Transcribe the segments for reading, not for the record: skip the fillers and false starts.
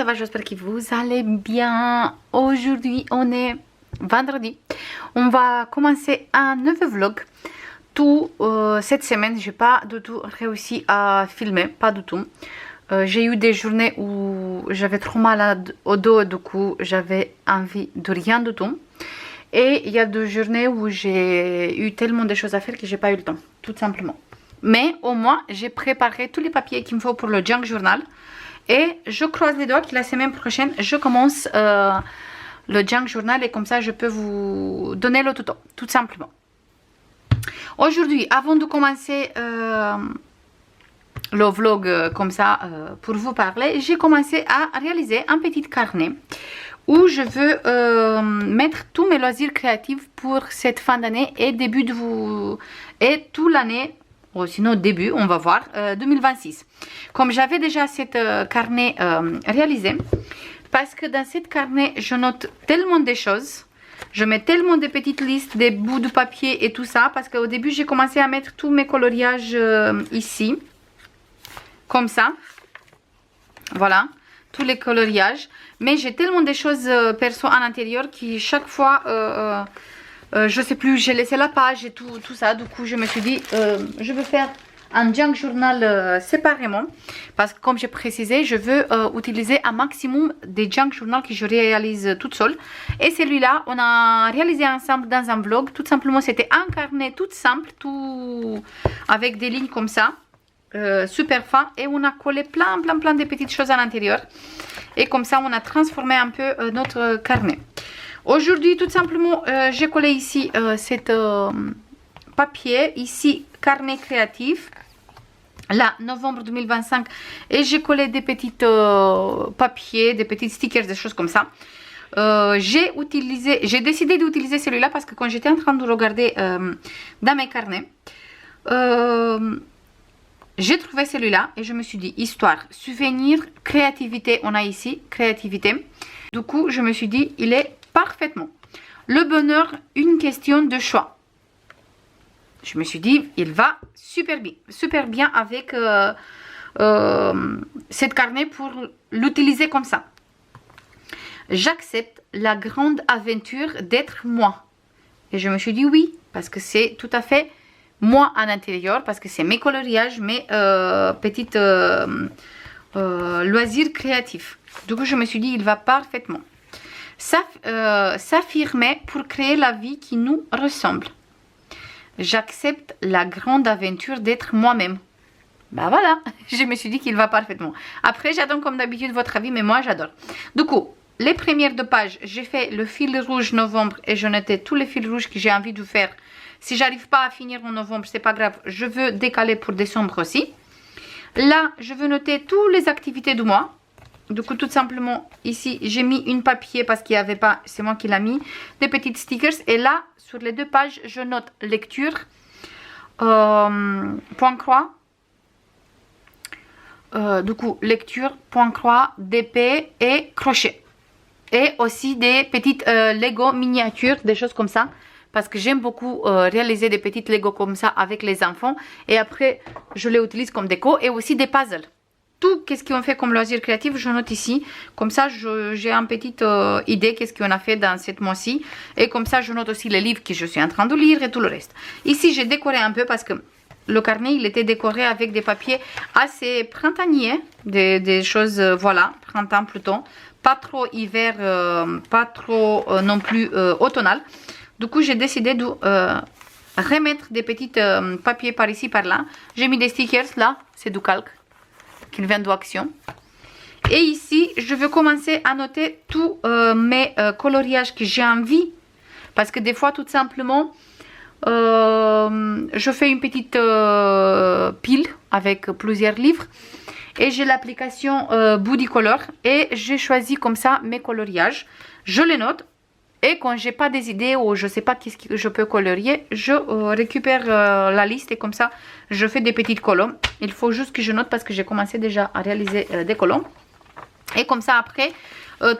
va? J'espère que vous allez bien. Aujourd'hui, on est vendredi. On va commencer un nouveau vlog. Cette semaine, j'ai pas du tout réussi à filmer, pas du tout. J'ai eu des journées où j'avais trop mal au dos, du coup, j'avais envie de rien du tout. Et il y a des journées où j'ai eu tellement de choses à faire que j'ai pas eu le temps, tout simplement. Mais au moins, j'ai préparé tous les papiers qu'il me faut pour le junk journal. Et je croise les doigts que la semaine prochaine, je commence le junk journal et comme ça, je peux vous donner le tuto, tout simplement. Aujourd'hui, avant de commencer le vlog comme ça pour vous parler, j'ai commencé à réaliser un petit carnet où je veux mettre tous mes loisirs créatifs pour cette fin d'année et début de vous et toute l'année. Ou sinon début, on va voir, 2026. Comme j'avais déjà cette carnet réalisé, parce que dans cette carnet, je note tellement de choses, je mets tellement de petites listes, des bouts de papier et tout ça, parce qu'au début, j'ai commencé à mettre tous mes coloriages ici, comme ça, voilà, tous les coloriages, mais j'ai tellement de choses perso à l'intérieur qui chaque fois... je sais plus, j'ai laissé la page et tout ça. Du coup, je me suis dit, je veux faire un junk journal séparément. Parce que comme j'ai précisé, je veux utiliser un maximum des junk journal que je réalise toute seule. Et celui-là, on a réalisé ensemble dans un vlog. Tout simplement, c'était un carnet tout simple, tout avec des lignes comme ça. Super fin. Et on a collé plein de petites choses à l'intérieur. Et comme ça, on a transformé un peu notre carnet. Aujourd'hui, tout simplement, j'ai collé ici cet papier, ici, carnet créatif, là, novembre 2025, et j'ai collé des petits papiers, des petits stickers, des choses comme ça. J'ai décidé d'utiliser celui-là parce que quand j'étais en train de regarder dans mes carnets, j'ai trouvé celui-là et je me suis dit, histoire, souvenir, créativité, on a ici, créativité. Du coup, je me suis dit, il est parfaitement. Le bonheur, une question de choix. Je me suis dit, il va super bien avec cette carnet pour l'utiliser comme ça. J'accepte la grande aventure d'être moi. Et je me suis dit oui, parce que c'est tout à fait moi à l'intérieur, parce que c'est mes coloriages, mes petites loisirs créatifs. Du coup, je me suis dit, il va parfaitement. S'affirmer pour créer la vie qui nous ressemble. J'accepte la grande aventure d'être moi-même. Bah voilà, je me suis dit qu'il va parfaitement. Après, j'attends comme d'habitude votre avis, mais moi j'adore. Du coup, les premières deux pages, j'ai fait le fil rouge novembre et je notais tous les fils rouges que j'ai envie de faire. Si j'arrive pas à finir en novembre, c'est pas grave, je veux décaler pour décembre aussi. Là, je veux noter toutes les activités du mois. Du coup, tout simplement, ici, j'ai mis une papier parce qu'il n'y avait pas, c'est moi qui l'ai mis, des petites stickers. Et là, sur les deux pages, je note lecture, point croix. Du coup, lecture, point croix, d'épée et crochet. Et aussi des petites Lego miniatures, des choses comme ça. Parce que j'aime beaucoup réaliser des petites Lego comme ça avec les enfants. Et après, je les utilise comme déco et aussi des puzzles. Tout qu'est-ce qu'on fait comme loisir créatif, je note ici. Comme ça, j'ai une petite idée qu'est-ce qu'on a fait dans cette mois-ci. Et comme ça, je note aussi les livres que je suis en train de lire et tout le reste. Ici, j'ai décoré un peu parce que le carnet, il était décoré avec des papiers assez printaniers. Des choses, voilà, printemps plutôt. Pas trop hiver, pas trop non plus automnal. Du coup, j'ai décidé de remettre des petits papiers par ici, par là. J'ai mis des stickers, là, c'est du calque. Qui vient d'Action. Et ici, je vais commencer à noter tous mes coloriages que j'ai envie. Parce que des fois, tout simplement, je fais une petite pile avec plusieurs livres. Et j'ai l'application Body Color. Et j'ai choisi comme ça mes coloriages. Je les note. Et quand j'ai pas des idées ou je sais pas qu'est-ce que je peux colorier, je récupère la liste et comme ça, je fais des petites colonnes. Il faut juste que je note parce que j'ai commencé déjà à réaliser des colonnes. Et comme ça après,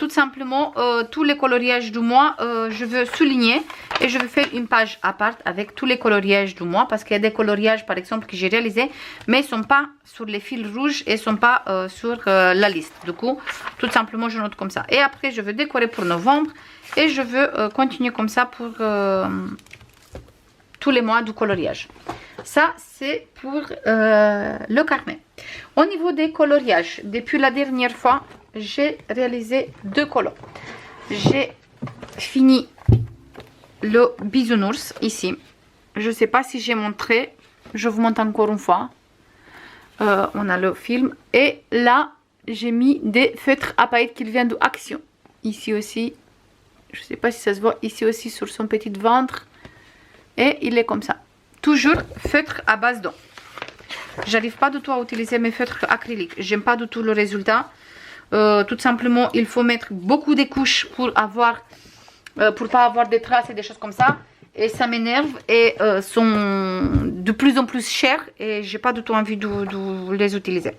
tout simplement, tous les coloriages du mois, je veux souligner. Et je vais faire une page à part avec tous les coloriages du mois. Parce qu'il y a des coloriages par exemple que j'ai réalisés. Mais ils ne sont pas sur les fils rouges et ne sont pas sur la liste. Du coup, tout simplement je note comme ça. Et après je vais décorer pour novembre. Et je veux continuer comme ça pour tous les mois du coloriage. Ça c'est pour le carnet. Au niveau des coloriages, depuis la dernière fois, j'ai réalisé 2 colos. J'ai fini le bisounours ici. Je ne sais pas si j'ai montré. Je vous montre encore une fois. On a le film. Et là, j'ai mis des feutres à paillettes qui viennent d'Action. Ici aussi. Je ne sais pas si ça se voit. Ici aussi sur son petit ventre. Et il est comme ça. Toujours feutre à base d'eau. J'arrive pas du tout à utiliser mes feutres acryliques. J'aime pas du tout le résultat. Tout simplement, il faut mettre beaucoup de couches pour pas avoir des traces et des choses comme ça. Et ça m'énerve et sont de plus en plus chers. Et j'ai pas du tout envie de les utiliser.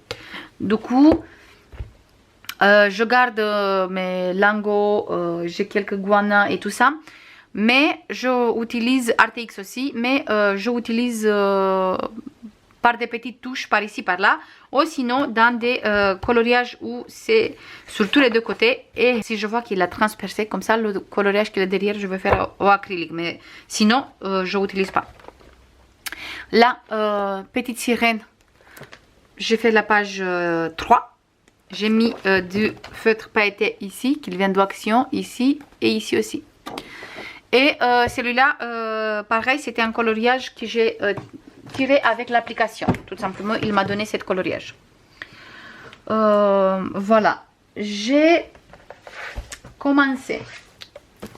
Du coup, je garde mes lingots. J'ai quelques guanas et tout ça. Mais je utilise RTX aussi. Mais je utilise par des petites touches par ici par là, ou sinon dans des coloriages où c'est sur tous les deux côtés. Et si je vois qu'il a transpercé comme ça, le coloriage qui est derrière, je vais faire au acrylique, mais sinon je n'utilise pas. La petite sirène, j'ai fait la page 3. J'ai mis du feutre pailleté ici qui vient d'Action, ici et ici aussi. Et celui-là pareil, c'était un coloriage que j'ai tiré avec l'application. Tout simplement, il m'a donné cette coloriage. Voilà. J'ai commencé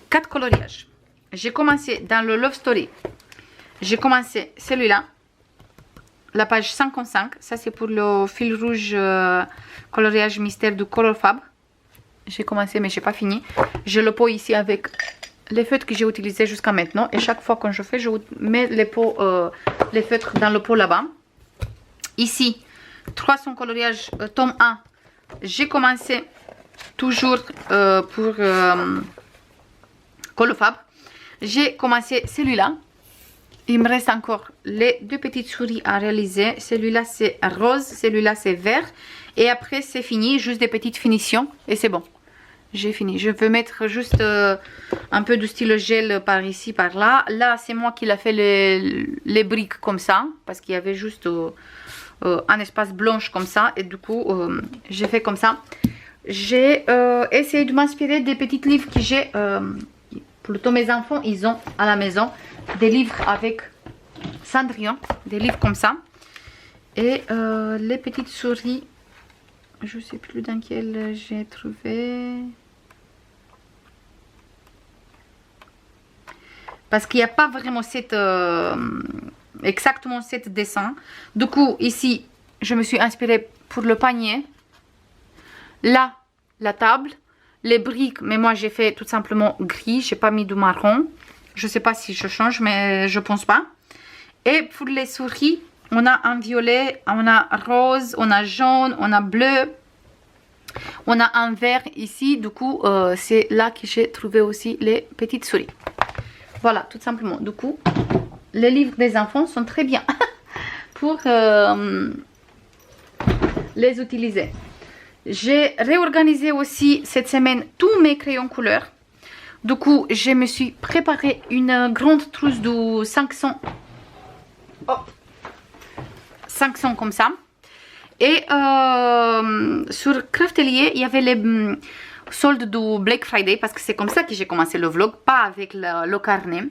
4 coloriages. J'ai commencé dans le Love Story. J'ai commencé celui-là. La page 55. Ça, c'est pour le fil rouge coloriage mystère du Color Fab. J'ai commencé, mais je n'ai pas fini. J'ai le pot ici avec les feutres que j'ai utilisés jusqu'à maintenant. Et chaque fois que je fais, je mets les feutres dans le pot là-bas. Ici, 300 coloriages tome 1. J'ai commencé toujours pour Colofab. J'ai commencé celui-là. Il me reste encore les 2 petites souris à réaliser. Celui-là c'est rose, celui-là c'est vert. Et après c'est fini, juste des petites finitions. Et c'est bon. J'ai fini. Je veux mettre juste un peu de stylo gel par ici, par là. Là, c'est moi qui l'ai fait les briques comme ça. Parce qu'il y avait juste un espace blanche comme ça. Et du coup, j'ai fait comme ça. J'ai essayé de m'inspirer des petits livres que j'ai. Plutôt mes enfants, ils ont à la maison des livres avec Cendrillon. Des livres comme ça. Et les petites souris. Je ne sais plus dans quel j'ai trouvé. Parce qu'il n'y a pas vraiment exactement cet dessin. Du coup, ici, je me suis inspirée pour le panier. Là, la table. Les briques, mais moi j'ai fait tout simplement gris. Je n'ai pas mis du marron. Je ne sais pas si je change, mais je pense pas. Et pour les souris, on a un violet, on a rose, on a jaune, on a bleu. On a un vert ici. Du coup, c'est là que j'ai trouvé aussi les petites souris. Voilà, tout simplement. Du coup, les livres des enfants sont très bien pour les utiliser. J'ai réorganisé aussi cette semaine tous mes crayons couleurs. Du coup, je me suis préparé une grande trousse de 500. Oh, 500 comme ça. Et sur Craftelier, il y avait les soldes du Black Friday. Parce que c'est comme ça que j'ai commencé le vlog. Pas avec le carnet.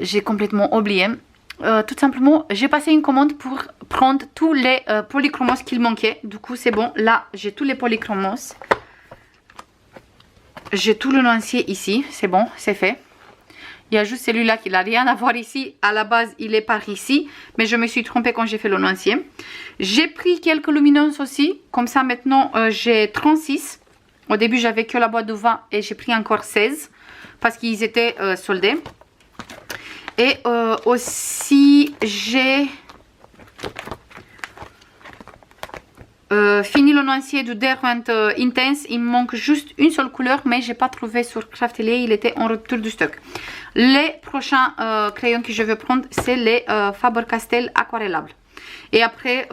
J'ai complètement oublié. Tout simplement, j'ai passé une commande pour prendre tous les polychromos qu'il manquait. Du coup, c'est bon. Là, j'ai tous les polychromos. J'ai tout le lancier ici. C'est bon, c'est fait. Il y a juste celui-là qui n'a rien à voir ici. À la base, il est par ici. Mais je me suis trompée quand j'ai fait le lancier. J'ai pris quelques lumineuses aussi. Comme ça, maintenant, j'ai 36. Au début, j'avais que la boîte de 20 et j'ai pris encore 16. Parce qu'ils étaient soldés. Et aussi, j'ai fini le noisier du Derwent Intense. Il me manque juste une seule couleur, mais j'ai pas trouvé sur Craftelier, il était en rupture du stock. Les prochains crayons que je vais prendre, c'est les Faber-Castell aquarellables. Et après,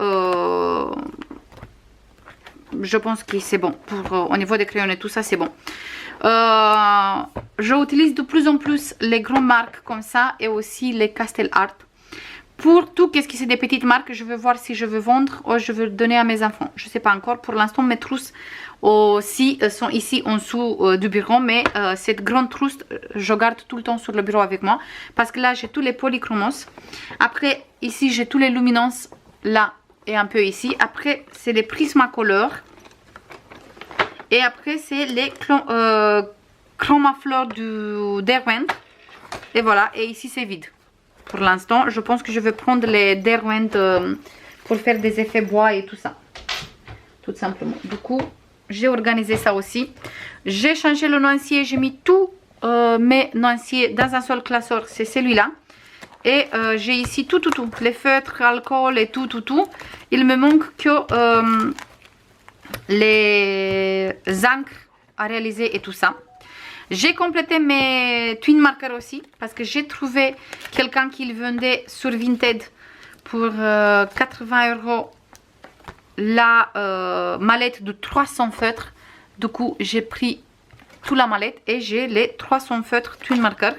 je pense que c'est bon. Au niveau des crayons et tout ça, c'est bon. J'utilise de plus en plus les grandes marques comme ça et aussi les Castell Art. Pour tout, qu'est-ce que c'est des petites marques, je vais voir si je veux vendre ou je veux donner à mes enfants. Je ne sais pas encore. Pour l'instant, mes trousses aussi sont ici en dessous du bureau. Mais cette grande trousse, je garde tout le temps sur le bureau avec moi. Parce que là, j'ai tous les polychromos. Après, ici, j'ai tous les luminances là et un peu ici. Après, c'est les Prismacolor. Et après, c'est les Chromaflor du Derwent. Et voilà, et ici, c'est vide. Pour l'instant, je pense que je vais prendre les Derwent pour faire des effets bois et tout ça. Tout simplement. Du coup, j'ai organisé ça aussi. J'ai changé le noisier. J'ai mis tous mes noisiers dans un seul classeur. C'est celui-là. Et j'ai ici tout. Les feutres, alcool et tout. Il me manque que les encres à réaliser et tout ça. J'ai complété mes twin markers aussi parce que j'ai trouvé quelqu'un qui le vendait sur Vinted pour 80 € la mallette de 300 feutres. Du coup, j'ai pris toute la mallette et j'ai les 300 feutres twin markers.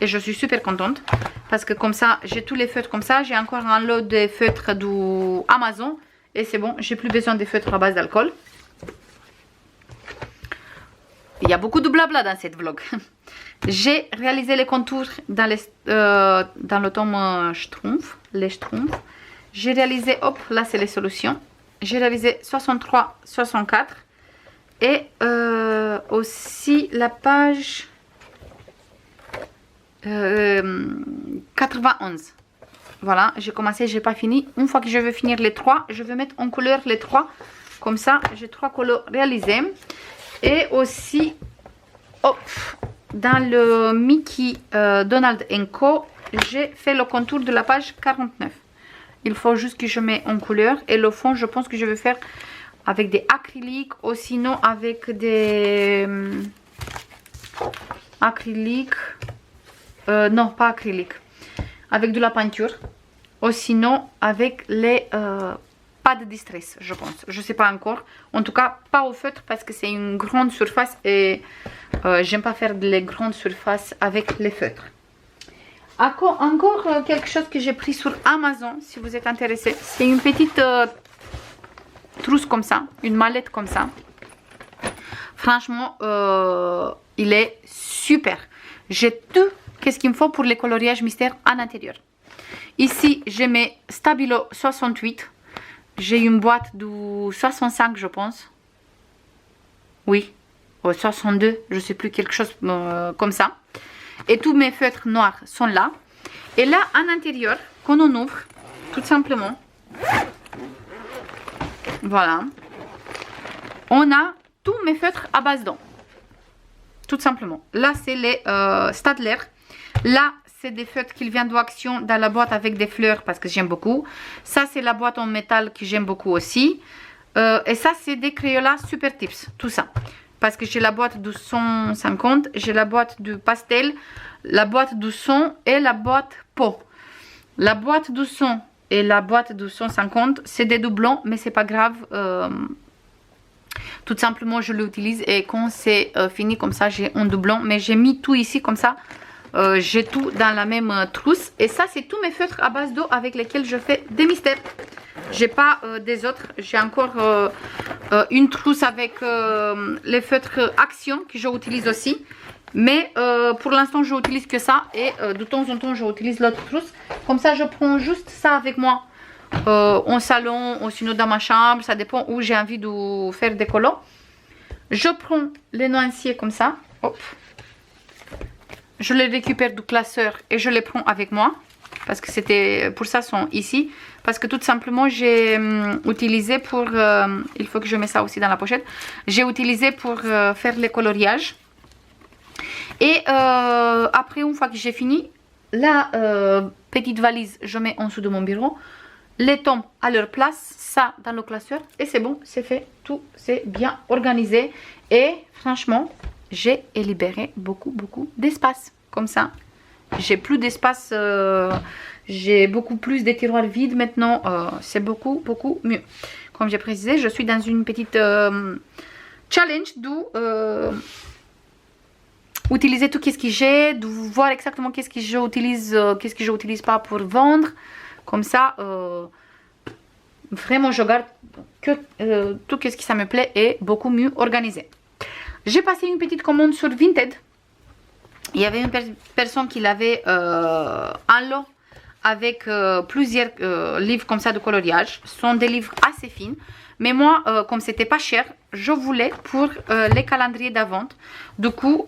Et je suis super contente parce que comme ça, j'ai tous les feutres comme ça. J'ai encore un lot de feutres du Amazon et c'est bon, j'ai plus besoin des feutres à base d'alcool. Il y a beaucoup de blabla dans cette vlog. J'ai réalisé les contours dans le tome Schtroumpf, les Schtroumpfs. J'ai réalisé, hop, là c'est les solutions. J'ai réalisé 63, 64. Et aussi la page 91. Voilà, j'ai commencé, j'ai pas fini. Une fois que je vais finir les trois, je vais mettre en couleur les trois. Comme ça, j'ai 3 couleurs réalisées. Et aussi, hop, dans le Mickey Donald Co, j'ai fait le contour de la page 49. Il faut juste que je mette en couleur. Et le fond, je pense que je vais faire avec des acryliques ou sinon avec des acryliques. Non, pas acrylique. Avec de la peinture. Ou sinon avec les pas de distress, je pense. Je sais pas encore. En tout cas, pas au feutre parce que c'est une grande surface et j'aime pas faire les grandes surfaces avec les feutres. Encore quelque chose que j'ai pris sur Amazon, si vous êtes intéressé. C'est une petite trousse comme ça, une mallette comme ça. Franchement, il est super. J'ai tout qu'est-ce qu'il me faut pour les coloriages mystères à l'intérieur. Ici, j'ai mes Stabilo 68. J'ai une boîte du 65, je pense. Oui, 62, je sais plus, quelque chose comme ça. Et tous mes feutres noirs sont là. Et là, à l'intérieur, quand on ouvre, tout simplement, voilà, on a tous mes feutres à base d'eau. Tout simplement. Là, c'est les Stadler. Là, c'est des feutres qui viennent d'Action dans la boîte avec des fleurs parce que j'aime beaucoup. Ça, c'est la boîte en métal que j'aime beaucoup aussi. Et ça, c'est des Crayola Super Tips. Tout ça. Parce que j'ai la boîte du 150, j'ai la boîte du pastel, la boîte du 100 et la boîte pot. La boîte du 100 et la boîte du 150, c'est des doublons, mais c'est pas grave. Tout simplement, je l'utilise et quand c'est fini comme ça, j'ai un doublon. Mais j'ai mis tout ici comme ça. J'ai tout dans la même trousse. Et ça, c'est tous mes feutres à base d'eau avec lesquels je fais des mystères. J'ai pas des autres. J'ai encore une trousse avec les feutres Action que j'utilise aussi. Mais pour l'instant, je n'utilise que ça. Et de temps en temps, j'utilise l'autre trousse. Comme ça, je prends juste ça avec moi. En salon ou sinon dans ma chambre. Ça dépend où j'ai envie de faire des colos. Je prends les noisiers comme ça. Hop. Je les récupère du classeur et je les prends avec moi. Parce que c'était pour ça sont ici. Parce que tout simplement j'ai utilisé pour... il faut que je mette ça aussi dans la pochette. J'ai utilisé pour faire les coloriages. Et après une fois que j'ai fini, la petite valise je mets en dessous de mon bureau. les tomes à leur place, ça dans le classeur et c'est bon, c'est fait, tout c'est bien organisé et franchement j'ai libéré beaucoup d'espace comme ça. J'ai plus d'espace, j'ai beaucoup plus de tiroirs vides maintenant, c'est beaucoup mieux. Comme j'ai précisé, je suis dans une petite challenge d'où utiliser tout ce que j'ai, de voir exactement qu'est-ce que j'utilise, qu'est-ce que j'utilise pas pour vendre. Comme ça, vraiment je garde que tout ce qui ça me plaît et beaucoup mieux organisé. J'ai passé une petite commande sur Vinted. Il y avait une personne qui l'avait en lot avec plusieurs livres comme ça de coloriage. Ce sont des livres assez fins. Mais moi, comme c'était pas cher, je voulais pour les calendriers d'avant. Du coup,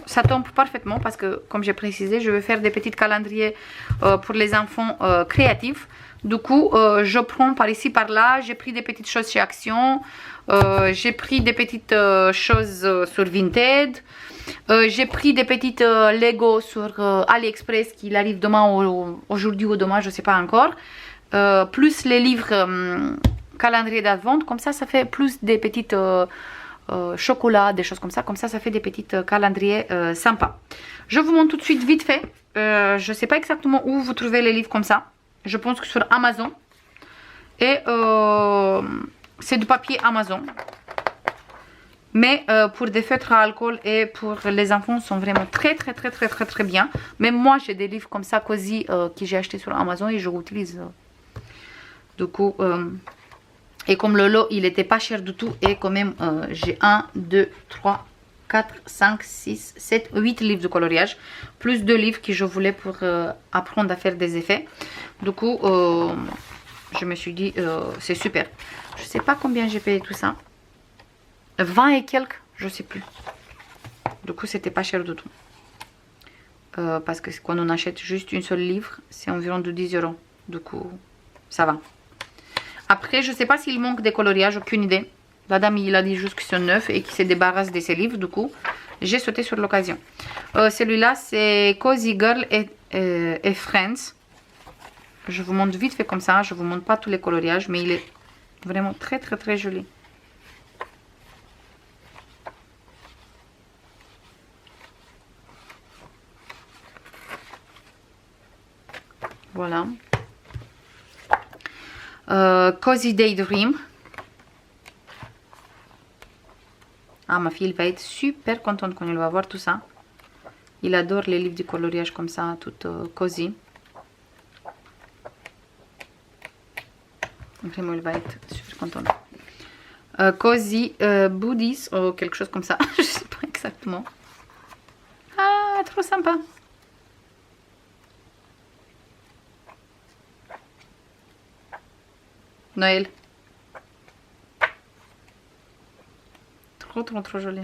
ça tombe parfaitement parce que, comme j'ai précisé, je vais faire des petits calendriers pour les enfants créatifs. Du coup, je prends par ici, par là. J'ai pris des petites choses chez Action. J'ai pris des petites choses sur Vinted. J'ai pris des petites Lego sur AliExpress qui arrivent demain ou aujourd'hui ou demain, je sais pas encore. Plus les livres calendrier d'avant, comme ça fait plus des petites chocolats, des choses comme ça fait des petites calendriers sympas. Je vous montre tout de suite vite fait. Je sais pas exactement où vous trouvez les livres comme ça. Je pense que sur Amazon. Et c'est du papier Amazon. Mais pour des feutres à alcool et pour les enfants sont vraiment très bien. Même moi j'ai des livres comme ça cosy que j'ai acheté sur Amazon et je l'utilise. Du coup, et comme le lot il n'était pas cher du tout et quand même j'ai 1, 2, 3, 4, 5, 6, 7, 8 livres de coloriage. Plus 2 livres que je voulais pour apprendre à faire des effets. Du coup, je me suis dit c'est super. Je sais pas combien j'ai payé tout ça. 20 et quelques, je sais plus. Du coup, c'était pas cher du tout. Parce que quand on achète juste une seule livre, c'est environ de 10 €. Du coup, ça va. Après, je sais pas s'il manque des coloriages, aucune idée. La dame, il a dit juste qu'ils sont neufs et qu'il se débarrasse de ses livres. Du coup, j'ai sauté sur l'occasion. Celui-là, c'est Cozy Girl et Friends. Je vous montre vite fait comme ça. Je vous montre pas tous les coloriages, mais il est vraiment très joli. Voilà. Cozy Daydream. Ah, ma fille va être super contente quand elle va voir tout ça. Il adore les livres de coloriage comme ça, tout cosy. Vraiment, elle va être super contente. Cozy Booties, ou quelque chose comme ça. Je sais pas exactement. Ah, trop sympa. Noël. Trop joli.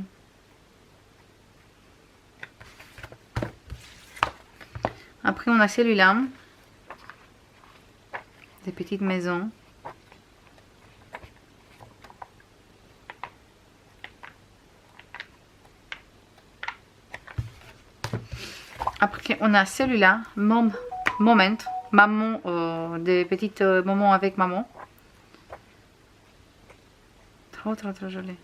Après on a celui-là. Des petites maisons. Après on a celui-là. Moment. Maman. Des petites moments avec maman. Trop joli.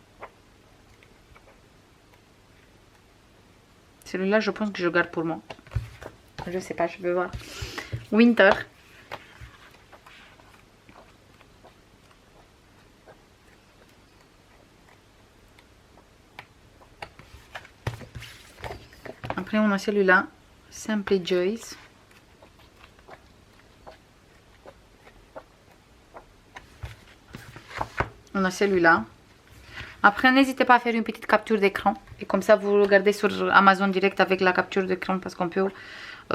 Celui-là, je pense que je garde pour moi. Je sais pas, je vais voir. Winter. Après, on a celui-là. Simply Joyce. On a celui-là. Après, n'hésitez pas à faire une petite capture d'écran. Et comme ça, vous regardez sur Amazon direct avec la capture d'écran. Parce qu'on peut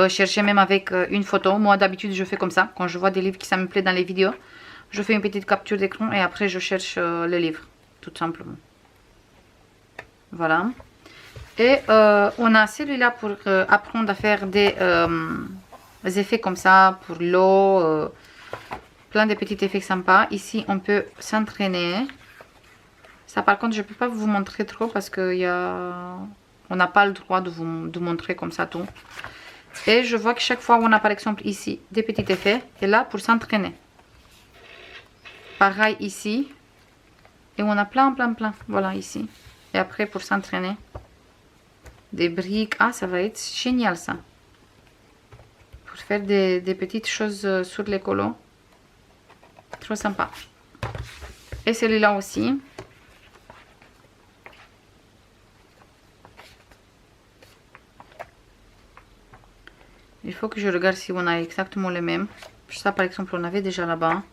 chercher même avec une photo. Moi, d'habitude, je fais comme ça. Quand je vois des livres qui ça me plaît dans les vidéos, je fais une petite capture d'écran. Et après, je cherche les livres. Tout simplement. Voilà. Et on a celui-là pour apprendre à faire des effets comme ça. Pour l'eau. Plein de petits effets sympas. Ici, on peut s'entraîner. Ça, par contre, je ne peux pas vous montrer trop parce que on n'a pas le droit de vous montrer comme ça tout. Et je vois que chaque fois, on a par exemple ici des petits effets. Et là, pour s'entraîner. Pareil ici. Et on a plein. Voilà, ici. Et après, pour s'entraîner. Des briques. Ah, ça va être génial, ça. Pour faire des petites choses sur les colos. Trop sympa. Et celui-là aussi. Il faut que je regarde si on a exactement les mêmes. Ça, par exemple, on avait déjà là-bas.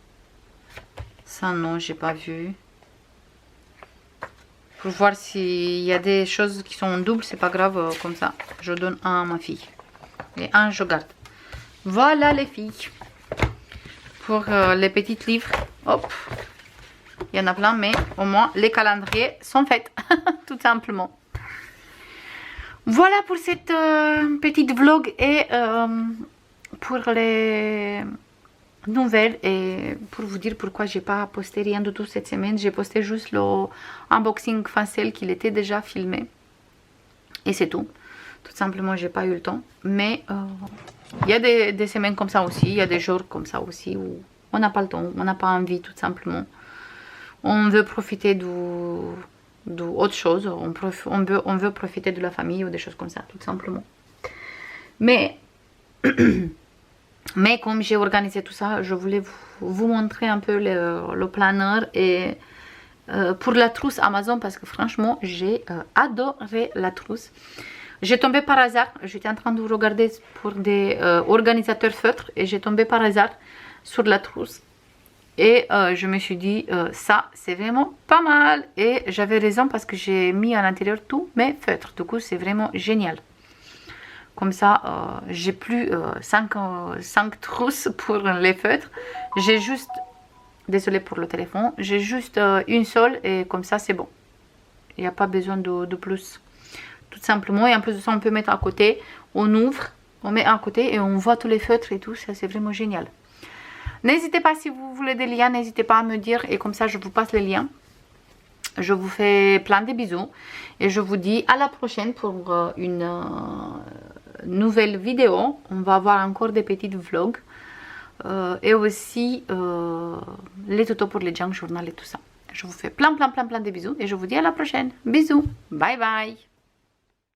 Ça, non, j'ai pas vu. Pour voir s'il y a des choses qui sont en double, c'est pas grave, comme ça. Je donne un à ma fille. Et un, je garde. Voilà, les filles. Pour les petits livres. Hop. Il y en a plein, mais au moins, les calendriers sont faits. Tout simplement. Voilà pour cette petite vlog et pour les nouvelles et pour vous dire pourquoi j'ai pas posté rien du tout cette semaine. J'ai posté juste le unboxing facial qu'il était déjà filmé et c'est tout. Tout simplement, j'ai pas eu le temps. Mais il y a des semaines comme ça aussi, il y a des jours comme ça aussi où on n'a pas le temps, on n'a pas envie tout simplement. On veut profiter d'autre chose, on veut profiter de la famille ou des choses comme ça, tout simplement. Mais comme j'ai organisé tout ça, je voulais vous montrer un peu le planeur et pour la trousse Amazon, parce que franchement, j'ai adoré la trousse. J'ai tombé par hasard, j'étais en train de regarder pour des organisateurs feutres et j'ai tombé par hasard sur la trousse. Et je me suis dit, ça c'est vraiment pas mal. Et j'avais raison parce que j'ai mis à l'intérieur tous mes feutres. Du coup, c'est vraiment génial. Comme ça, j'ai plus 5 trousses pour les feutres. J'ai juste, désolé pour le téléphone, j'ai juste une seule et comme ça c'est bon. Il n'y a pas besoin de plus. Tout simplement. Et en plus de ça, on peut mettre à côté. On ouvre, on met à côté et on voit tous les feutres et tout. Ça c'est vraiment génial. N'hésitez pas, si vous voulez des liens, n'hésitez pas à me dire et comme ça je vous passe les liens. Je vous fais plein de bisous et je vous dis à la prochaine pour une nouvelle vidéo. On va avoir encore des petites vlogs et aussi les tutos pour les junk journal et tout ça. Je vous fais plein de bisous et je vous dis à la prochaine. Bisous, bye bye.